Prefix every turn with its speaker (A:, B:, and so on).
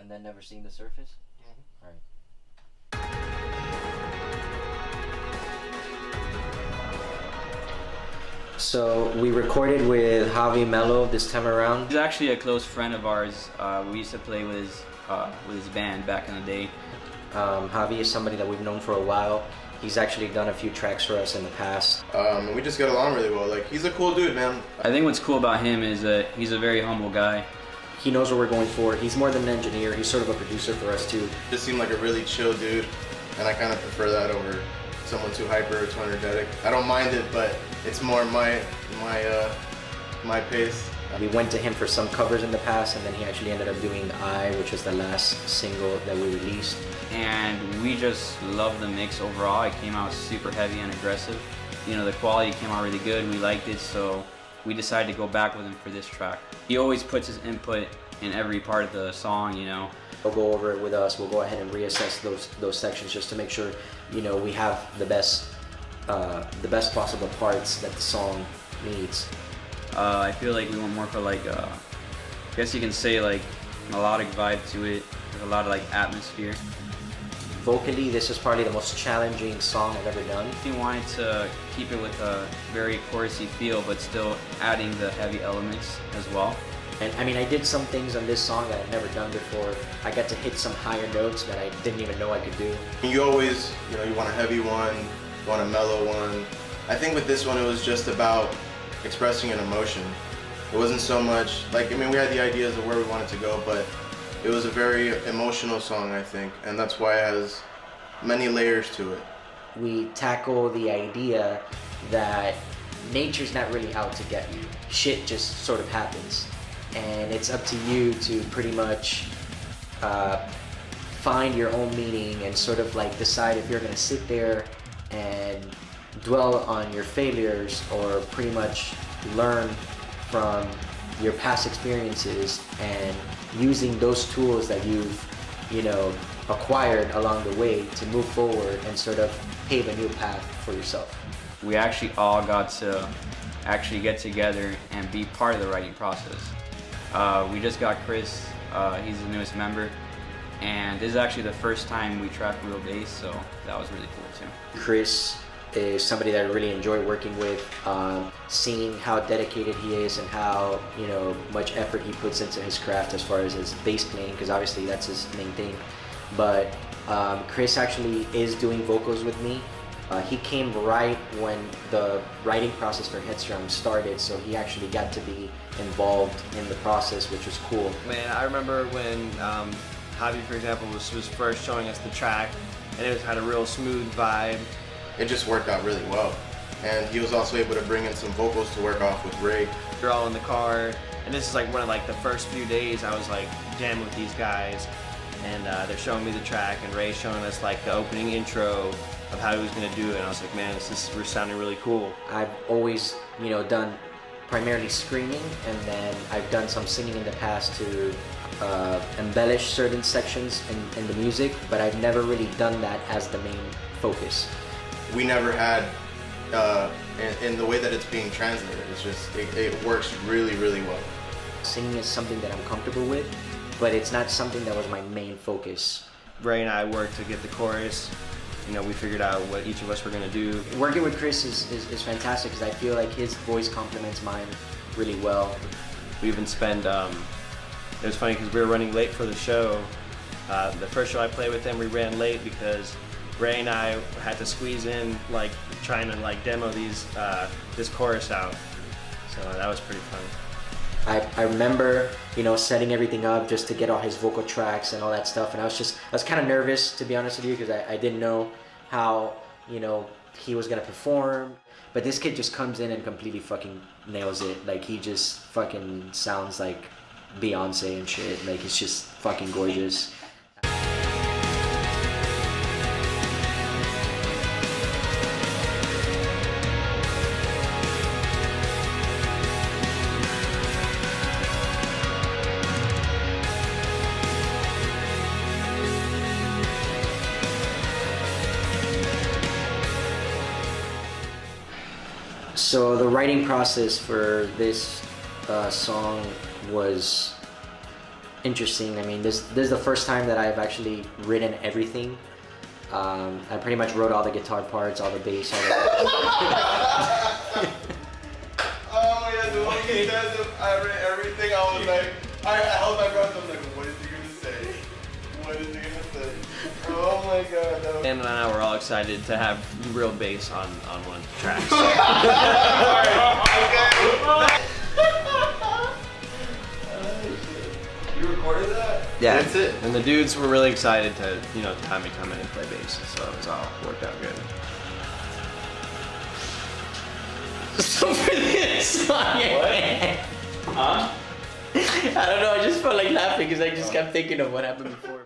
A: And then never seen the surface? All right. So we recorded with Javi Mello this time around.
B: He's actually a close friend of ours. We used to play with his band back in the day.
A: Javi is somebody that we've known for a while. He's actually done a few tracks for us in the past.
C: We just get along really well. Like, he's a cool dude, man.
B: I think what's cool about him is that he's a very humble guy.
A: He knows what we're going for. He's more than an engineer. He's sort of a producer for us too.
C: Just seemed like a really chill dude, and I kind of prefer that over someone too hyper or too energetic. I don't mind it, but it's more my pace.
A: We went to him for some covers in the past, and then he actually ended up doing I, which was the last single that we released.
B: And we just love the mix overall. It came out super heavy and aggressive. You know, the quality came out really good. We liked it, so we decided to go back with him for this track. He always puts his input in every part of the song, you know.
A: He'll go over it with us. We'll go ahead and reassess those sections just to make sure, you know, we have the best possible parts that the song needs.
B: I feel like we went more for like, I guess you can say like melodic vibe to it. There's a lot of like atmosphere.
A: Vocally, this is probably the most challenging song I've ever done.
B: We wanted to keep it with a very chorusy feel, but still adding the heavy elements as well.
A: And I mean, I did some things on this song that I've never done before. I got to hit some higher notes that I didn't even know I could do.
C: You always, you know, you want a heavy one, you want a mellow one. I think with this one, it was just about expressing an emotion. It wasn't so much, like, I mean, we had the ideas of where we wanted to go, but it was a very emotional song, I think, and that's why it has many layers to it.
A: We tackle the idea that nature's not really out to get you. Shit just sort of happens. And it's up to you to pretty much find your own meaning and sort of like decide if you're gonna sit there and dwell on your failures or pretty much learn from your past experiences and using those tools that you've, you know, acquired along the way to move forward and sort of pave a new path for yourself.
B: We actually all got to actually get together and be part of the writing process. We just got Chris, he's the newest member, and this is actually the first time we tracked real bass, so that was really cool too.
A: Chris is somebody that I really enjoy working with, seeing how dedicated he is and how, you know, much effort he puts into his craft as far as his bass playing, because obviously that's his main thing. But Chris actually is doing vocals with me. He came right when the writing process for Headstrong started, so he actually got to be involved in the process, which was cool.
D: Man, I remember when Javi, for example, was first showing us the track, and it had a real smooth vibe.
C: It just worked out really well. And he was also able to bring in some vocals to work off with Ray.
D: We're all in the car, and this is like one of like the first few days I was like jamming with these guys, and they're showing me the track, and Ray's showing us like the opening intro of how he was gonna do it, and I was like, man, we're sounding really cool.
A: I've always, you know, done primarily screaming, and then I've done some singing in the past to embellish certain sections in the music, but I've never really done that as the main focus.
C: We never had, in the way that it's being translated, it's just, it works really, really well.
A: Singing is something that I'm comfortable with, but it's not something that was my main focus.
D: Ray and I worked to get the chorus. You know, we figured out what each of us were gonna do.
A: Working with Chris is fantastic because I feel like his voice complements mine really well.
D: We even spent, it was funny because we were running late for the show. The first show I played with them, we ran late because Ray and I had to squeeze in, like, trying to like demo this chorus out. So that was pretty fun.
A: I remember, you know, setting everything up just to get all his vocal tracks and all that stuff, and I was kind of nervous, to be honest with you, because I didn't know how, you know, he was gonna perform. But this kid just comes in and completely fucking nails it. Like, he just fucking sounds like Beyonce and shit. Like, it's just fucking gorgeous. So the writing process for this song was interesting. I mean, this is the first time that I've actually written everything. I pretty much wrote all the guitar parts, all the bass, all the...
C: Oh yeah, the one he says, I read everything. I was like, I held my breath. I was like, what is he gonna say? What is he gonna say? Oh my god. That was...
D: And I were all excited to have real bass on one of the tracks.
C: You recorded that?
A: Yeah.
C: That's it.
D: And the dudes were really excited to, have me come in and play bass, so it was all worked out good.
A: So for this song,
B: Huh?
A: I don't know, I just felt like laughing because I just kept thinking of what happened before.